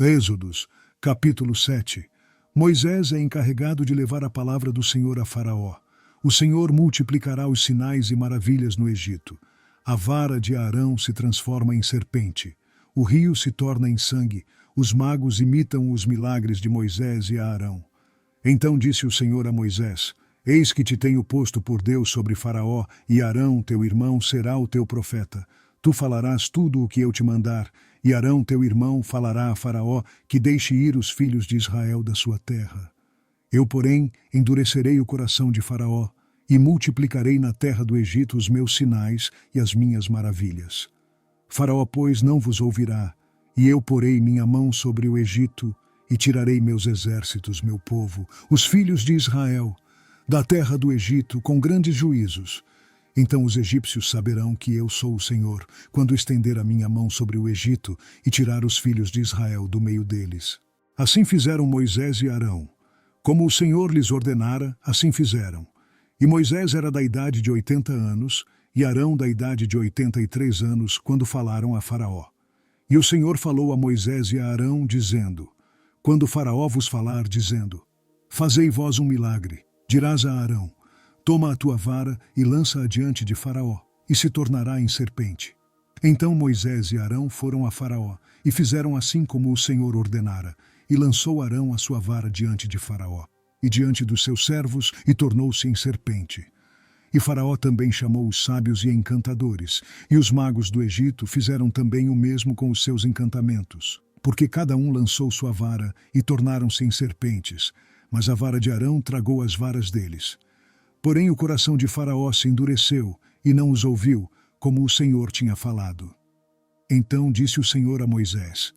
Êxodos, capítulo 7. Moisés é encarregado de levar a palavra do Senhor a Faraó. O Senhor multiplicará os sinais e maravilhas no Egito. A vara de Arão se transforma em serpente. O rio se torna em sangue. Os magos imitam os milagres de Moisés e Arão. Então disse o Senhor a Moisés: Eis que te tenho posto por Deus sobre Faraó, e Arão, teu irmão, será o teu profeta. Tu falarás tudo o que eu te mandar, e Arão, teu irmão, falará a Faraó que deixe ir os filhos de Israel da sua terra. Eu, porém, endurecerei o coração de Faraó, e multiplicarei na terra do Egito os meus sinais e as minhas maravilhas. Faraó, pois, não vos ouvirá, e eu porei minha mão sobre o Egito, e tirarei meus exércitos, meu povo, os filhos de Israel, da terra do Egito, com grandes juízos. Então os egípcios saberão que eu sou o Senhor, quando estender a minha mão sobre o Egito e tirar os filhos de Israel do meio deles. Assim fizeram Moisés e Arão. Como o Senhor lhes ordenara, assim fizeram. E Moisés era da idade de 80 anos, e Arão da idade de 83 anos, quando falaram a Faraó. E o Senhor falou a Moisés e a Arão, dizendo: Quando Faraó vos falar, dizendo: Fazei vós um milagre, dirás a Arão: Toma a tua vara e lança-a diante de Faraó, e se tornará em serpente. Então Moisés e Arão foram a Faraó, e fizeram assim como o Senhor ordenara, e lançou Arão a sua vara diante de Faraó, e diante dos seus servos, e tornou-se em serpente. E Faraó também chamou os sábios e encantadores, e os magos do Egito fizeram também o mesmo com os seus encantamentos, porque cada um lançou sua vara, e tornaram-se em serpentes, mas a vara de Arão tragou as varas deles. Porém o coração de Faraó se endureceu, e não os ouviu, como o Senhor tinha falado. Então disse o Senhor a Moisés: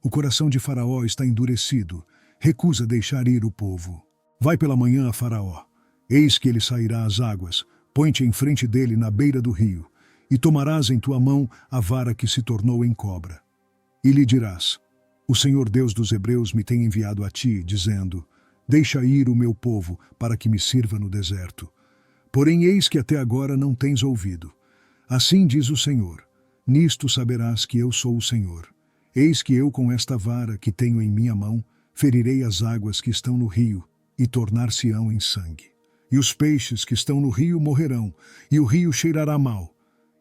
O coração de Faraó está endurecido, recusa deixar ir o povo. Vai pela manhã a Faraó, eis que ele sairá às águas, põe-te em frente dele na beira do rio, e tomarás em tua mão a vara que se tornou em cobra. E lhe dirás: O Senhor Deus dos Hebreus me tem enviado a ti, dizendo: Deixa ir o meu povo, para que me sirva no deserto. Porém eis que até agora não tens ouvido. Assim diz o Senhor: Nisto saberás que eu sou o Senhor. Eis que eu com esta vara que tenho em minha mão, ferirei as águas que estão no rio, e tornar-se-ão em sangue. E os peixes que estão no rio morrerão, e o rio cheirará mal,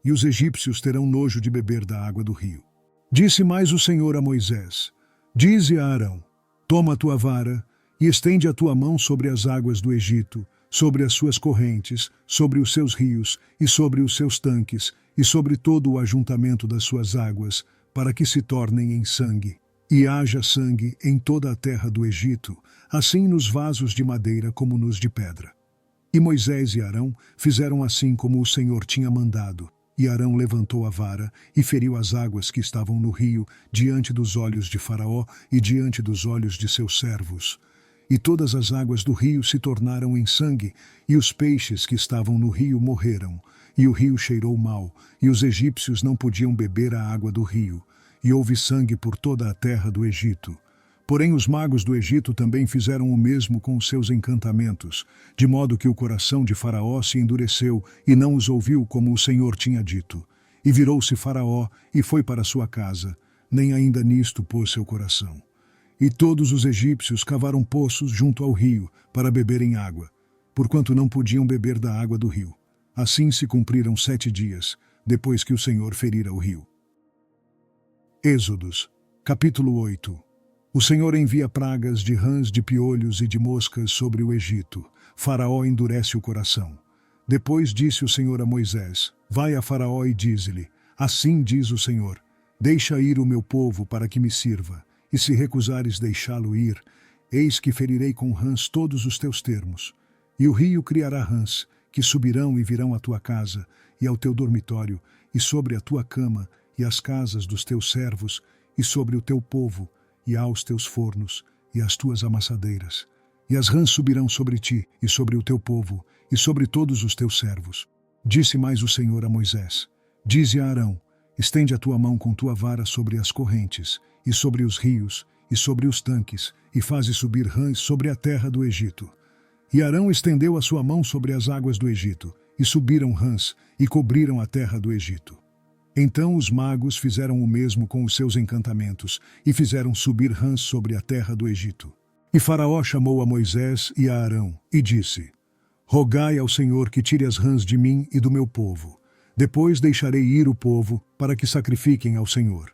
e os egípcios terão nojo de beber da água do rio. Disse mais o Senhor a Moisés: Dize a Arão: Toma a tua vara, e estende a tua mão sobre as águas do Egito, sobre as suas correntes, sobre os seus rios, e sobre os seus tanques, e sobre todo o ajuntamento das suas águas, para que se tornem em sangue. E haja sangue em toda a terra do Egito, assim nos vasos de madeira como nos de pedra. E Moisés e Arão fizeram assim como o Senhor tinha mandado. E Arão levantou a vara e feriu as águas que estavam no rio, diante dos olhos de Faraó e diante dos olhos de seus servos. E todas as águas do rio se tornaram em sangue, e os peixes que estavam no rio morreram, e o rio cheirou mal, e os egípcios não podiam beber a água do rio, e houve sangue por toda a terra do Egito. Porém os magos do Egito também fizeram o mesmo com os seus encantamentos, de modo que o coração de Faraó se endureceu, e não os ouviu como o Senhor tinha dito. E virou-se Faraó, e foi para sua casa, nem ainda nisto pôs seu coração. E todos os egípcios cavaram poços junto ao rio, para beberem água, porquanto não podiam beber da água do rio. Assim se cumpriram 7 dias, depois que o Senhor ferira o rio. Êxodos, capítulo 8. O Senhor envia pragas de rãs, de piolhos e de moscas sobre o Egito. Faraó endurece o coração. Depois disse o Senhor a Moisés: Vai a Faraó e dize-lhe: Assim diz o Senhor: Deixa ir o meu povo para que me sirva. E se recusares deixá-lo ir, eis que ferirei com rãs todos os teus termos. E o rio criará rãs, que subirão e virão à tua casa, e ao teu dormitório, e sobre a tua cama, e as casas dos teus servos, e sobre o teu povo, e aos teus fornos, e às tuas amassadeiras. E as rãs subirão sobre ti, e sobre o teu povo, e sobre todos os teus servos. Disse mais o Senhor a Moisés: Dize a Arão: Estende a tua mão com tua vara sobre as correntes, e sobre os rios, e sobre os tanques, e faze subir rãs sobre a terra do Egito. E Arão estendeu a sua mão sobre as águas do Egito, e subiram rãs, e cobriram a terra do Egito. Então os magos fizeram o mesmo com os seus encantamentos e fizeram subir rãs sobre a terra do Egito. E Faraó chamou a Moisés e a Arão e disse: Rogai ao Senhor que tire as rãs de mim e do meu povo. Depois deixarei ir o povo para que sacrifiquem ao Senhor.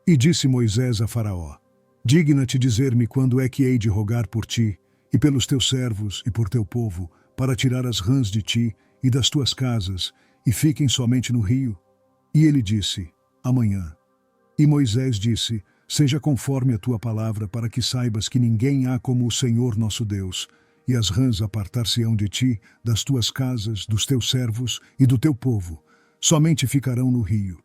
E disse Moisés a Faraó: Digna-te dizer-me quando é que hei de rogar por ti, e pelos teus servos e por teu povo, para tirar as rãs de ti e das tuas casas, e fiquem somente no rio? E ele disse: Amanhã. E Moisés disse: Seja conforme a tua palavra, para que saibas que ninguém há como o Senhor nosso Deus, e as rãs apartar-se-ão de ti, das tuas casas, dos teus servos e do teu povo, somente ficarão no rio.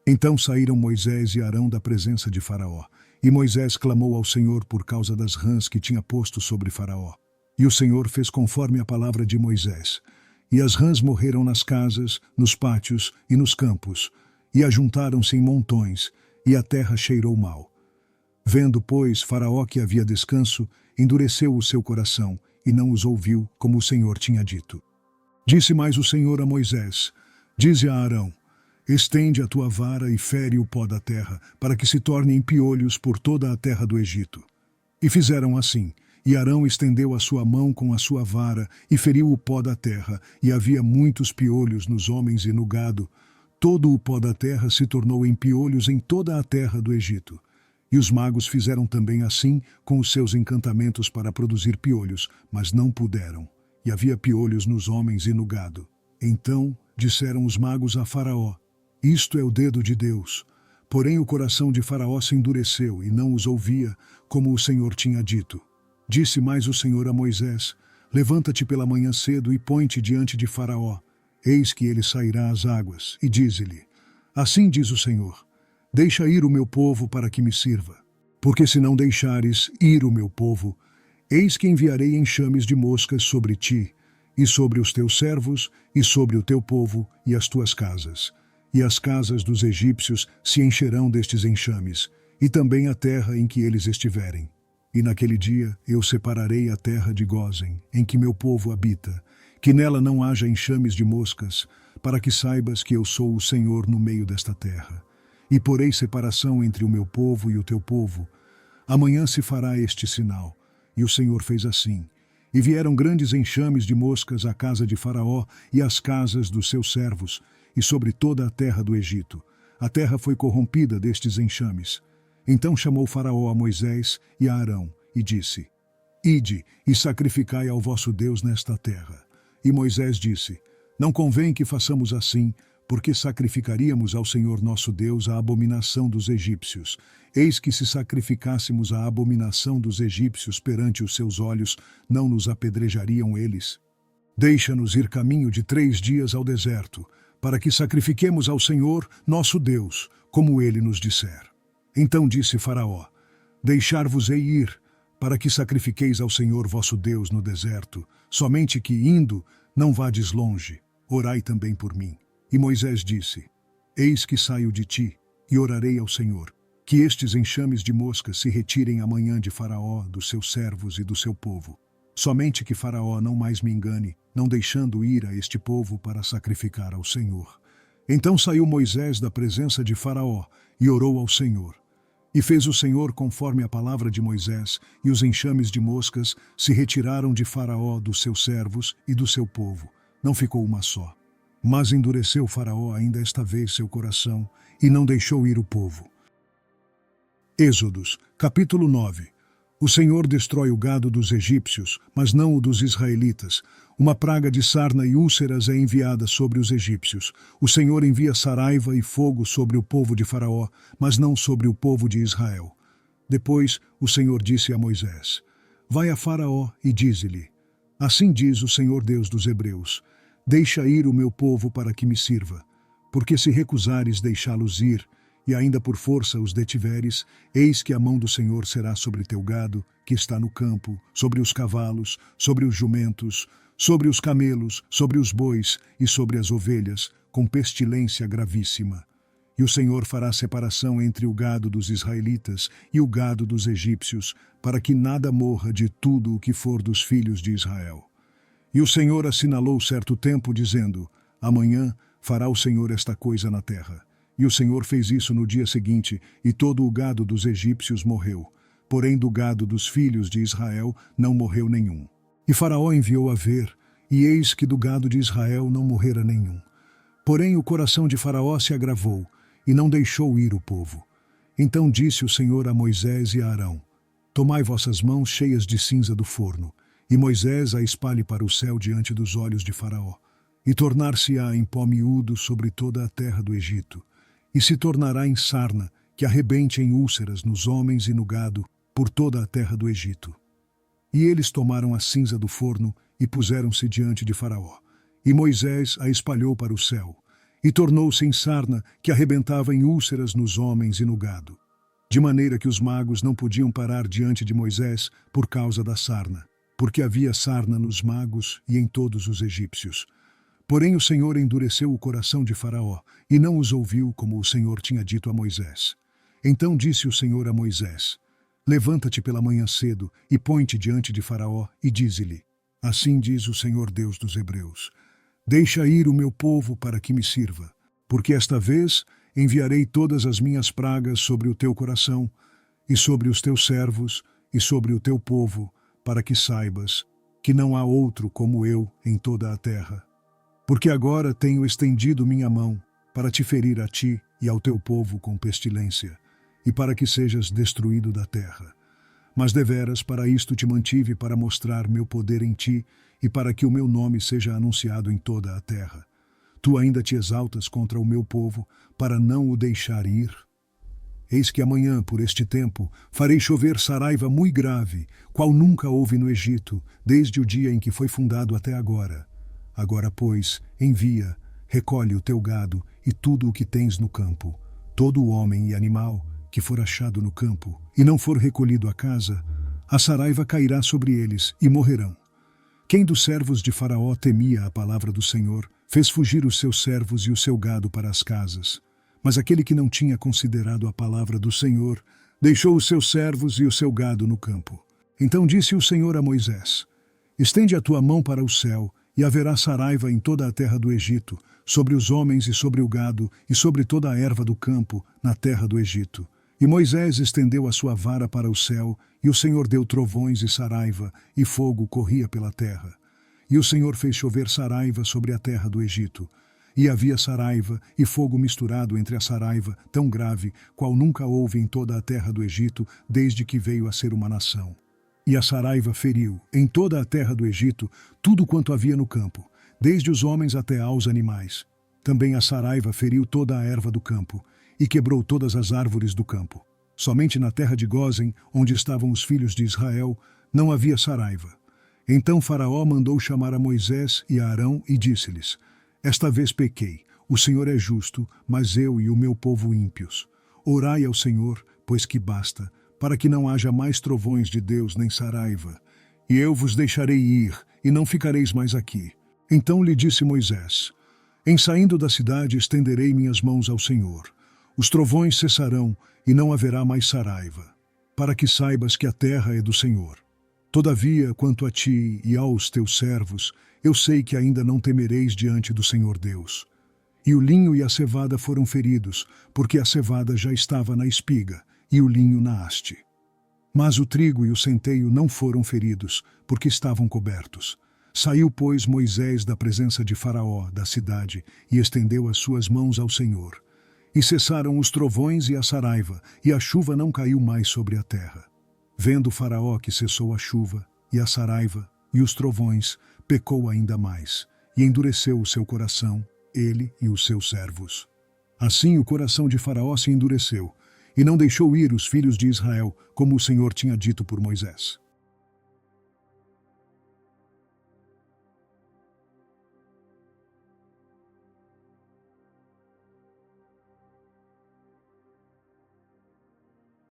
Então saíram Moisés e Arão da presença de Faraó, e Moisés clamou ao Senhor por causa das rãs que tinha posto sobre Faraó. E o Senhor fez conforme a palavra de Moisés. E as rãs morreram nas casas, nos pátios e nos campos, e ajuntaram-se em montões, e a terra cheirou mal. Vendo, pois, Faraó que havia descanso, endureceu o seu coração, e não os ouviu, como o Senhor tinha dito. Disse mais o Senhor a Moisés: Dize a Arão: Estende a tua vara e fere o pó da terra, para que se torne em piolhos por toda a terra do Egito. E fizeram assim. E Arão estendeu a sua mão com a sua vara e feriu o pó da terra, e havia muitos piolhos nos homens e no gado. Todo o pó da terra se tornou em piolhos em toda a terra do Egito. E os magos fizeram também assim com os seus encantamentos para produzir piolhos, mas não puderam. E havia piolhos nos homens e no gado. Então disseram os magos a Faraó: Isto é o dedo de Deus. Porém o coração de Faraó se endureceu e não os ouvia, como o Senhor tinha dito. Disse mais o Senhor a Moisés: Levanta-te pela manhã cedo e põe-te diante de Faraó. Eis que ele sairá às águas, e dize-lhe: Assim diz o Senhor: Deixa ir o meu povo para que me sirva. Porque se não deixares ir o meu povo, eis que enviarei enxames de moscas sobre ti, e sobre os teus servos, e sobre o teu povo, e as tuas casas. E as casas dos egípcios se encherão destes enxames, e também a terra em que eles estiverem. E naquele dia eu separarei a terra de Gósen, em que meu povo habita, que nela não haja enxames de moscas, para que saibas que eu sou o Senhor no meio desta terra. E porei separação entre o meu povo e o teu povo. Amanhã se fará este sinal. E o Senhor fez assim. E vieram grandes enxames de moscas à casa de Faraó e às casas dos seus servos, e sobre toda a terra do Egito. A terra foi corrompida destes enxames. Então chamou Faraó a Moisés e a Arão, e disse: Ide e sacrificai ao vosso Deus nesta terra. E Moisés disse: Não convém que façamos assim, porque sacrificaríamos ao Senhor nosso Deus a abominação dos egípcios. Eis que se sacrificássemos a abominação dos egípcios perante os seus olhos, não nos apedrejariam eles? Deixa-nos ir caminho de 3 dias ao deserto, para que sacrifiquemos ao Senhor nosso Deus, como ele nos disser. Então disse Faraó: Deixar-vos-ei ir, para que sacrifiqueis ao Senhor vosso Deus no deserto, somente que, indo, não vades longe. Orai também por mim. E Moisés disse: Eis que saio de ti, e orarei ao Senhor, que estes enxames de moscas se retirem amanhã de Faraó, dos seus servos e do seu povo. Somente que Faraó não mais me engane, não deixando ir a este povo para sacrificar ao Senhor. Então saiu Moisés da presença de Faraó, e orou ao Senhor. E fez o Senhor conforme a palavra de Moisés, e os enxames de moscas se retiraram de Faraó, dos seus servos e do seu povo. Não ficou uma só. Mas endureceu Faraó ainda esta vez seu coração, e não deixou ir o povo. Êxodos, capítulo 9. O Senhor destrói o gado dos egípcios, mas não o dos israelitas. Uma praga de sarna e úlceras é enviada sobre os egípcios. O Senhor envia saraiva e fogo sobre o povo de Faraó, mas não sobre o povo de Israel. Depois o Senhor disse a Moisés: Vai a Faraó e dize-lhe: Assim diz o Senhor Deus dos Hebreus: Deixa ir o meu povo para que me sirva. Porque se recusares deixá-los ir, e ainda por força os detiveres, eis que a mão do Senhor será sobre teu gado, que está no campo, sobre os cavalos, sobre os jumentos, sobre os camelos, sobre os bois e sobre as ovelhas, com pestilência gravíssima. E o Senhor fará separação entre o gado dos israelitas e o gado dos egípcios, para que nada morra de tudo o que for dos filhos de Israel. E o Senhor assinalou certo tempo, dizendo: Amanhã fará o Senhor esta coisa na terra. E o Senhor fez isso no dia seguinte, e todo o gado dos egípcios morreu. Porém do gado dos filhos de Israel não morreu nenhum. E Faraó enviou a ver, e eis que do gado de Israel não morrera nenhum. Porém o coração de Faraó se agravou, e não deixou ir o povo. Então disse o Senhor a Moisés e a Arão: Tomai vossas mãos cheias de cinza do forno, e Moisés a espalhe para o céu diante dos olhos de Faraó, e tornar-se-á em pó miúdo sobre toda a terra do Egito, e se tornará em sarna, que arrebente em úlceras nos homens e no gado, por toda a terra do Egito. E eles tomaram a cinza do forno e puseram-se diante de Faraó. E Moisés a espalhou para o céu, e tornou-se em sarna que arrebentava em úlceras nos homens e no gado. De maneira que os magos não podiam parar diante de Moisés por causa da sarna, porque havia sarna nos magos e em todos os egípcios. Porém o Senhor endureceu o coração de Faraó, e não os ouviu como o Senhor tinha dito a Moisés. Então disse o Senhor a Moisés: Levanta-te pela manhã cedo, e põe-te diante de Faraó, e dize-lhe: Assim diz o Senhor Deus dos Hebreus: Deixa ir o meu povo para que me sirva, porque esta vez enviarei todas as minhas pragas sobre o teu coração, e sobre os teus servos, e sobre o teu povo, para que saibas que não há outro como eu em toda a terra. Porque agora tenho estendido minha mão para te ferir a ti e ao teu povo com pestilência, e para que sejas destruído da terra. Mas deveras para isto te mantive, para mostrar meu poder em ti, e para que o meu nome seja anunciado em toda a terra. Tu ainda te exaltas contra o meu povo, para não o deixar ir? Eis que amanhã, por este tempo, farei chover saraiva muito grave, qual nunca houve no Egito, desde o dia em que foi fundado até agora. Agora, pois, envia, recolhe o teu gado e tudo o que tens no campo, todo o homem e animal que for achado no campo, e não for recolhido à casa, a saraiva cairá sobre eles e morrerão. Quem dos servos de Faraó temia a palavra do Senhor, fez fugir os seus servos e o seu gado para as casas. Mas aquele que não tinha considerado a palavra do Senhor, deixou os seus servos e o seu gado no campo. Então disse o Senhor a Moisés: Estende a tua mão para o céu, e haverá saraiva em toda a terra do Egito, sobre os homens e sobre o gado, e sobre toda a erva do campo, na terra do Egito. E Moisés estendeu a sua vara para o céu, e o Senhor deu trovões e saraiva, e fogo corria pela terra. E o Senhor fez chover saraiva sobre a terra do Egito. E havia saraiva e fogo misturado entre a saraiva, tão grave, qual nunca houve em toda a terra do Egito, desde que veio a ser uma nação. E a saraiva feriu, em toda a terra do Egito, tudo quanto havia no campo, desde os homens até aos animais. Também a saraiva feriu toda a erva do campo, e quebrou todas as árvores do campo. Somente na terra de Gósen, onde estavam os filhos de Israel, não havia saraiva. Então Faraó mandou chamar a Moisés e a Arão e disse-lhes: Esta vez pequei, o Senhor é justo, mas eu e o meu povo ímpios. Orai ao Senhor, pois que basta, para que não haja mais trovões de Deus nem saraiva. E eu vos deixarei ir, e não ficareis mais aqui. Então lhe disse Moisés: Em saindo da cidade estenderei minhas mãos ao Senhor. Os trovões cessarão, e não haverá mais saraiva, para que saibas que a terra é do Senhor. Todavia, quanto a ti e aos teus servos, eu sei que ainda não temereis diante do Senhor Deus. E o linho e a cevada foram feridos, porque a cevada já estava na espiga, e o linho na haste. Mas o trigo e o centeio não foram feridos, porque estavam cobertos. Saiu, pois, Moisés da presença de Faraó, da cidade, e estendeu as suas mãos ao Senhor. E cessaram os trovões e a saraiva, e a chuva não caiu mais sobre a terra. Vendo Faraó que cessou a chuva, e a saraiva, e os trovões, pecou ainda mais, e endureceu o seu coração, ele e os seus servos. Assim o coração de Faraó se endureceu, e não deixou ir os filhos de Israel, como o Senhor tinha dito por Moisés.